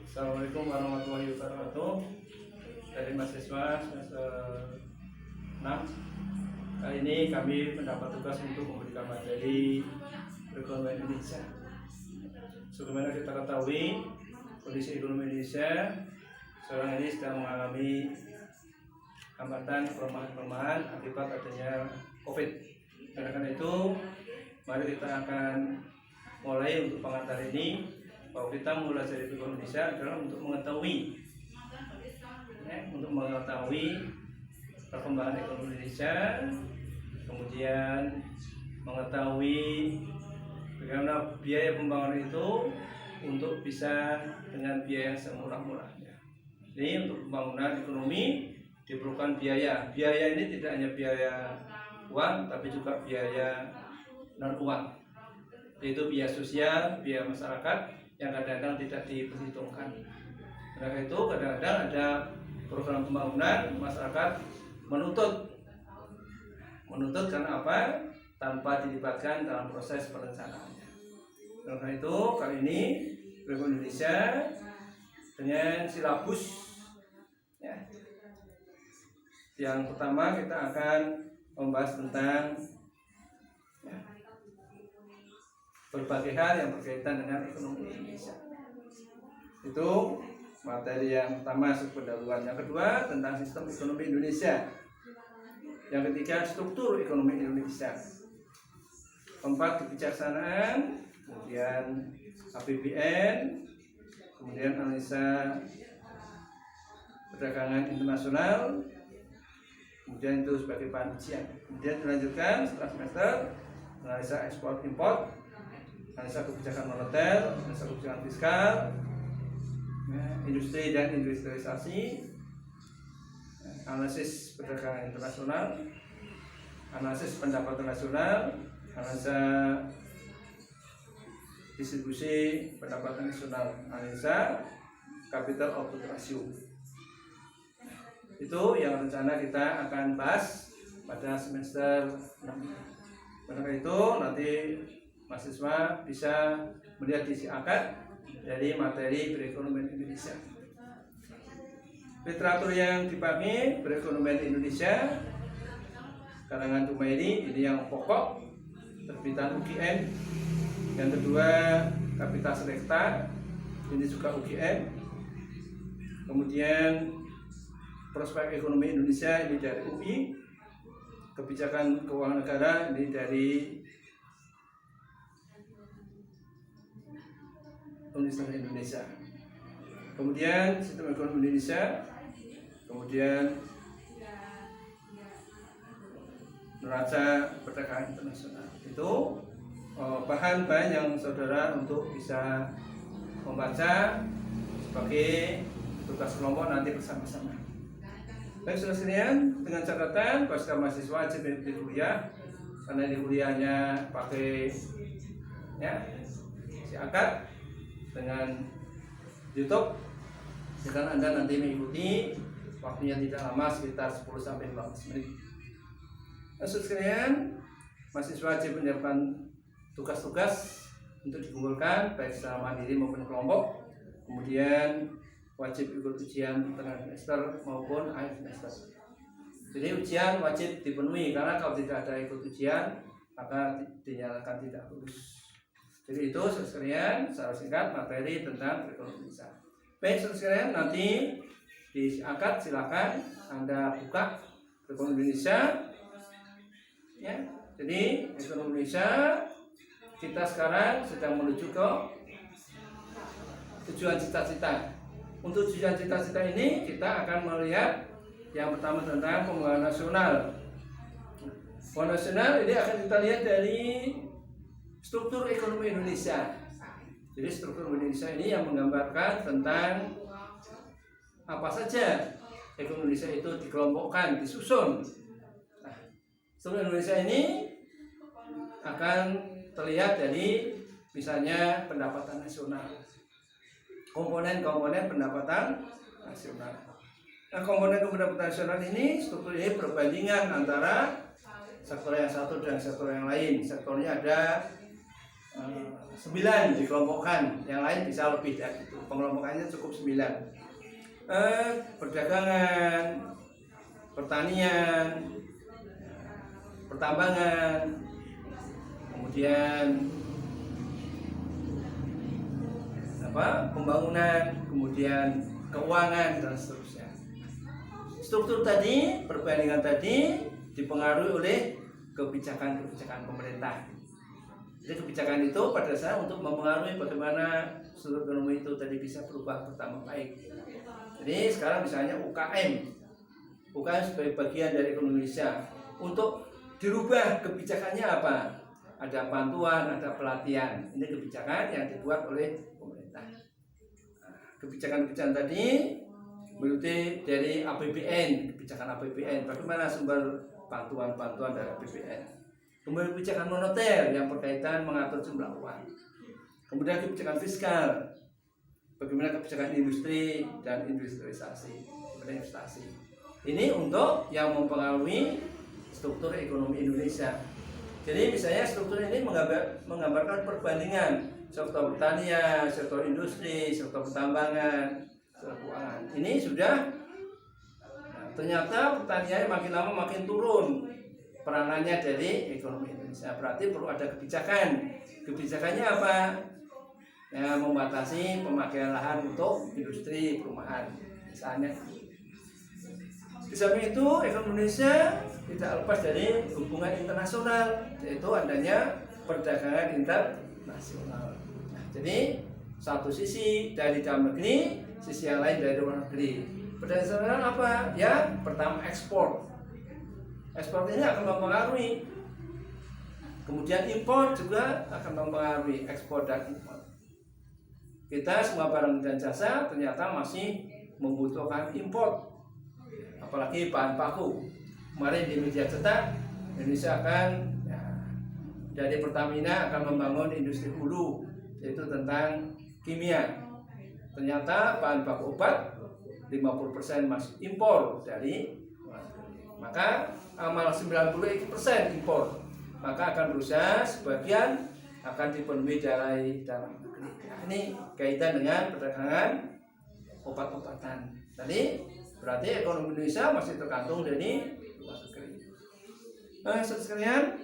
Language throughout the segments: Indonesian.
Assalamualaikum warahmatullahi wabarakatuh. Dari mahasiswa semester 6. Kali ini kami mendapat tugas untuk memberikan materi perekonomian Indonesia. Sebagaimana kita ketahui, kondisi ekonomi Indonesia sekarang ini sedang mengalami hambatan pelemahan akibat adanya COVID. Karena itu, mari kita akan mulai untuk pengantar ini bahwa kita mulai dari ekonomi Indonesia adalah untuk mengetahui perkembangan ekonomi Indonesia, kemudian mengetahui bagaimana biaya pembangunan itu untuk bisa dengan biaya yang semurah-murahnya. Jadi untuk pembangunan ekonomi diperlukan biaya. Biaya ini tidak hanya biaya uang, tapi juga biaya non uang, yaitu biaya sosial, biaya masyarakat yang kadang-kadang tidak diperhitungkan. Karena itu kadang-kadang ada program pembangunan masyarakat menuntut karena apa? Tanpa dilibatkan dalam proses perencanaannya. Karena itu kali ini Republik Indonesia dengan silabus ya. Yang pertama kita akan membahas tentang berbagai hal yang berkaitan dengan ekonomi Indonesia. Itu materi yang pertama, pendahuluan. Yang kedua tentang sistem ekonomi Indonesia. Yang ketiga struktur ekonomi Indonesia. Keempat kebijaksanaan, kemudian APBN, kemudian analisa perdagangan internasional, kemudian itu sebagai bahan ujian. Kemudian dilanjutkan setelah semester analisa ekspor impor, analisa kebijakan moneter, analisa kebijakan fiskal, industri dan industrialisasi, analisis perdagangan internasional, analisis pendapatan nasional, analisa distribusi pendapatan nasional, analisa capital output ratio. Itu yang rencana kita akan bahas pada semester 6. Karena itu nanti mahasiswa bisa melihat isi akad dari materi perekonomian Indonesia. Literatur yang dipakai perekonomian Indonesia karangan Dumairi, ini yang pokok, terbitan UGM. Yang kedua Kapita Selekta, ini juga UGM. Kemudian Prospek Ekonomi Indonesia, ini dari UI. Kebijakan Keuangan Negara, ini dari Universitas Indonesia. Kemudian sistem ekonomi Indonesia, kemudian neraca perdagangan internasional. Itu bahan-bahan yang saudara untuk bisa membaca sebagai tugas kelompok nanti bersama-sama. Baik saudara sekalian, dengan catatan bahwa mahasiswa wajib mengikuti kuliah, karena di kuliahnya pakai si akad dengan YouTube, jika Anda nanti mengikuti, waktunya tidak lama, sekitar 10-15 menit. Maksud sekalian, mahasiswa wajib menyiapkan tugas-tugas untuk dikumpulkan baik secara mandiri maupun kelompok. Kemudian wajib ikut ujian tengah semester maupun akhir semester. Jadi ujian wajib dipenuhi, karena kalau tidak ada ikut ujian maka dinyatakan tidak lulus. Jadi itu sekalian secara singkat materi tentang perekonomian Indonesia. Baik sekalian, nanti di akad silakan Anda buka perekonomian Indonesia. Ya, jadi ekonomi Indonesia kita sekarang sedang menuju ke tujuan cita-cita. Untuk tujuan cita-cita ini kita akan melihat yang pertama tentang pembangunan nasional. Pembangunan nasional ini akan kita lihat dari struktur ekonomi Indonesia. Jadi struktur Indonesia ini yang menggambarkan tentang apa saja ekonomi Indonesia itu dikelompokkan, disusun. Nah, struktur Indonesia ini akan terlihat dari misalnya pendapatan nasional, komponen-komponen pendapatan nasional. Nah, komponen pendapatan nasional ini struktur ini perbandingan antara sektor yang satu dan sektor yang lain. Sektornya ada 9 dikelompokkan, yang lain bisa lebih dari itu. Pengelompokannya cukup 9. Perdagangan, pertanian, pertambangan, kemudian pembangunan, kemudian keuangan dan seterusnya. Struktur tadi, perbandingan tadi dipengaruhi oleh kebijakan-kebijakan pemerintah. Jadi kebijakan itu pada dasarnya untuk mempengaruhi bagaimana struktur ekonomi itu tadi bisa berubah pertama baik. Jadi sekarang misalnya UKM sebagai bagian dari ekonomi Indonesia, untuk dirubah kebijakannya apa? Ada bantuan, ada pelatihan. Ini kebijakan yang dibuat oleh pemerintah. Kebijakan-kebijakan tadi berarti dari APBN, kebijakan APBN, bagaimana sumber bantuan-bantuan dari APBN. Kemudian kebijakan moneter yang berkaitan mengatur jumlah uang. Kemudian kebijakan fiskal, bagaimana kebijakan industri dan industrialisasi, investasi. Ini untuk yang mempengaruhi struktur ekonomi Indonesia. Jadi misalnya struktur ini menggambarkan perbandingan sektor pertanian, sektor industri, sektor pertambangan, sektor keuangan. Ini sudah ternyata pertanian makin lama makin turun peranannya dari ekonomi Indonesia. Berarti perlu ada kebijakan. Kebijakannya apa? Ya, membatasi pemakaian lahan untuk industri perumahan misalnya. Di samping itu, ekonomi Indonesia tidak lepas dari hubungan internasional, yaitu adanya perdagangan internasional. Nah, jadi satu sisi dari dalam negeri, sisi yang lain dari luar negeri. Perdagangan apa? Ya, pertama ekspor. Ekspor ini akan mempengaruhi. Kemudian impor juga akan mempengaruhi ekspor dan impor. Kita semua barang dan jasa ternyata masih membutuhkan impor. Apalagi bahan baku. Kemarin di media cetak, Indonesia akan dari Pertamina akan membangun industri hulu, yaitu tentang kimia. Ternyata bahan baku obat 50% masih impor dari luar negeri. Maka amal 90% impor. Maka akan berusaha sebagian akan dipenuhi dari dalam negeri. Nah, ini kaitan dengan perdagangan obat-obatan. Tadi berarti ekonomi Indonesia masih tergantung dari luar negeri. Nah, sekalian,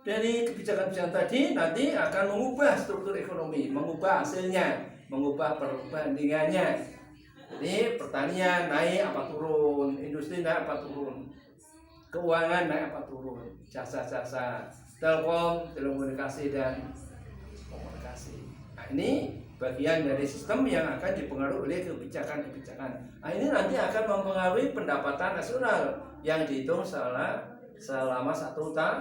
dari kebijakan-kebijakan tadi nanti akan mengubah struktur ekonomi, mengubah hasilnya, mengubah perbandingannya. Jadi pertanian naik apa turun, industri naik apa turun, keuangan naik apa turun, jasa-jasa, telkom, telekomunikasi dan komunikasi. Nah, ini bagian dari sistem yang akan dipengaruhi oleh kebijakan-kebijakan. Nah, ini nanti akan mempengaruhi pendapatan nasional yang dihitung selama 1 tahun.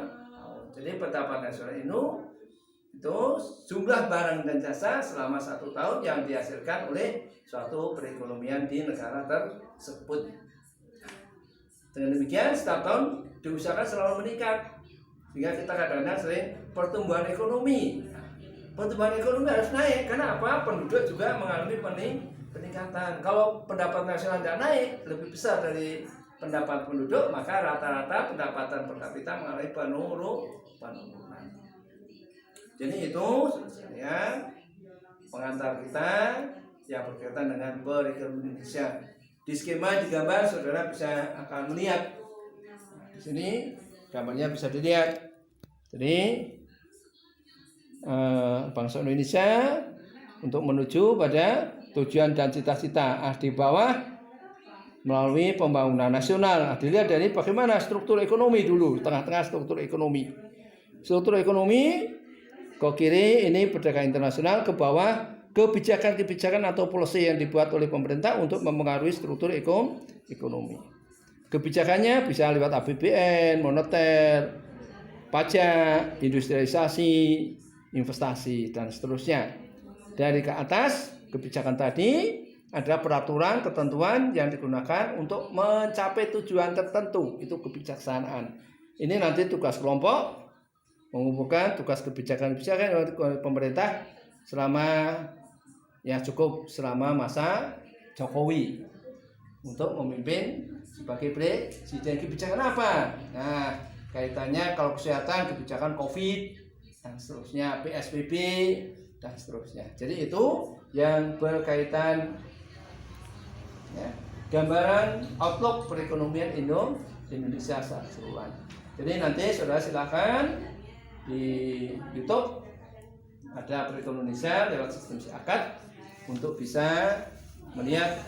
Jadi pendapatan nasional itu jumlah barang dan jasa selama 1 tahun yang dihasilkan oleh suatu perekonomian di negara tersebut. Dengan demikian setiap tahun diusahakan selalu meningkat, sehingga kita kadang-kadang sering pertumbuhan ekonomi. Pertumbuhan ekonomi harus naik, karena apa? Penduduk juga mengalami peningkatan. Kalau pendapatan nasional tidak naik lebih besar dari pendapatan penduduk, maka rata-rata pendapatan per kapita mengalami penurunan. Jadi itu sebenarnya pengantar kita yang berkaitan dengan perekonomian Indonesia. Di skema digambar, saudara bisa akan melihat. Di sini gambarnya bisa dilihat. Jadi bangsa Indonesia untuk menuju pada tujuan dan cita-cita. Di bawah melalui pembangunan nasional. Dilihat dari bagaimana struktur ekonomi dulu, tengah-tengah struktur ekonomi. Struktur ekonomi ke kiri ini perdagangan internasional, ke bawah kebijakan-kebijakan atau policy yang dibuat oleh pemerintah untuk mempengaruhi struktur ekonomi. Kebijakannya bisa lewat APBN, moneter, pajak, industrialisasi, investasi dan seterusnya. Dari ke atas kebijakan tadi ada peraturan, ketentuan yang digunakan untuk mencapai tujuan tertentu, itu kebijaksanaan. Ini nanti tugas kelompok mengumpulkan tugas kebijakan-kebijakan oleh pemerintah selama cukup selama masa Jokowi untuk memimpin sebagai presiden. Kebijakan apa? Nah, kaitannya kalau kesehatan kebijakan COVID, dan seterusnya, PSBB dan seterusnya. Jadi itu yang berkaitan ya, gambaran outlook perekonomian Indonesia secara keseluruhan. Jadi nanti saudara silakan di YouTube ada Perekonomian Indonesia lewat sistem Siakat untuk bisa melihat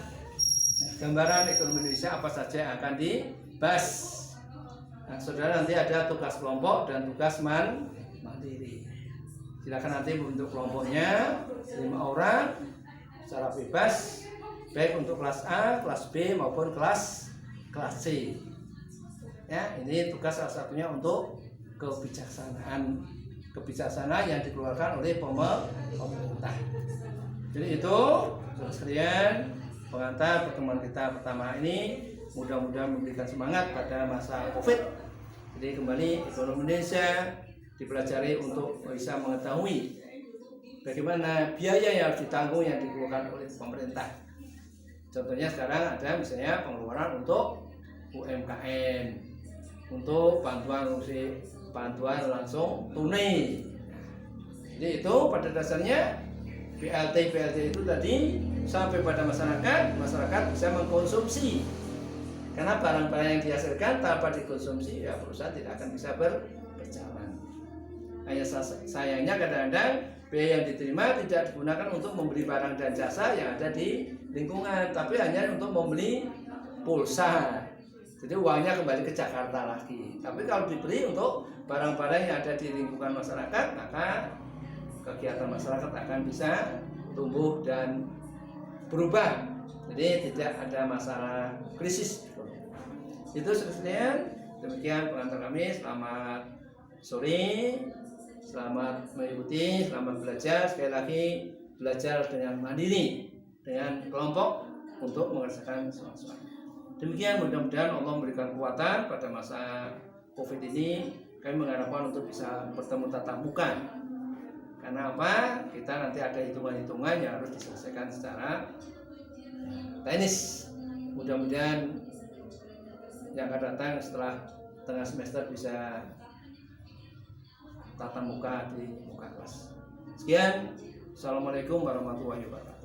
gambaran ekonomi Indonesia apa saja yang akan dibahas. Nah, saudara nanti ada tugas kelompok dan tugas mandiri. Silakan nanti membentuk kelompoknya 5 orang secara bebas, baik untuk kelas A, kelas B maupun kelas C. Ya, ini tugas salah satunya untuk kebijaksanaan yang dikeluarkan oleh pemerintah. Jadi itu saudara sekalian, pengantar pertemuan kita pertama ini mudah-mudahan memberikan semangat pada masa COVID. Jadi kembali ekonomi Indonesia dipelajari untuk bisa mengetahui bagaimana biaya yang harus ditanggung yang dikeluarkan oleh pemerintah. Contohnya sekarang ada misalnya pengeluaran untuk UMKM, untuk bantuan langsung tunai. Jadi itu pada dasarnya BLT itu tadi sampai pada masyarakat bisa mengkonsumsi. Karena barang-barang yang dihasilkan tanpa dikonsumsi ya perusahaan tidak akan bisa berjalan. Hanya sayangnya kadang-kadang biaya yang diterima tidak digunakan untuk membeli barang dan jasa yang ada di lingkungan, tapi hanya untuk membeli pulsa. Jadi uangnya kembali ke Jakarta lagi. Tapi kalau diberi untuk barang-barang yang ada di lingkungan masyarakat, maka kegiatan masyarakat akan bisa tumbuh dan berubah. Jadi tidak ada masalah krisis. Itu sebenarnya demikian pengantar kami. Selamat sore, selamat mengikuti, selamat belajar. Sekali lagi belajar dengan mandiri, dengan kelompok untuk mengerjakan sesuatu. Demikian, mudah-mudahan Allah memberikan kekuatan pada masa COVID ini. Kami mengharapkan untuk bisa bertemu tatap muka. Karena apa? Kita nanti ada hitungan-hitungan yang harus diselesaikan secara teknis. Mudah-mudahan yang akan datang setelah tengah semester bisa tatap muka di muka kelas. Sekian, Assalamualaikum warahmatullahi wabarakatuh.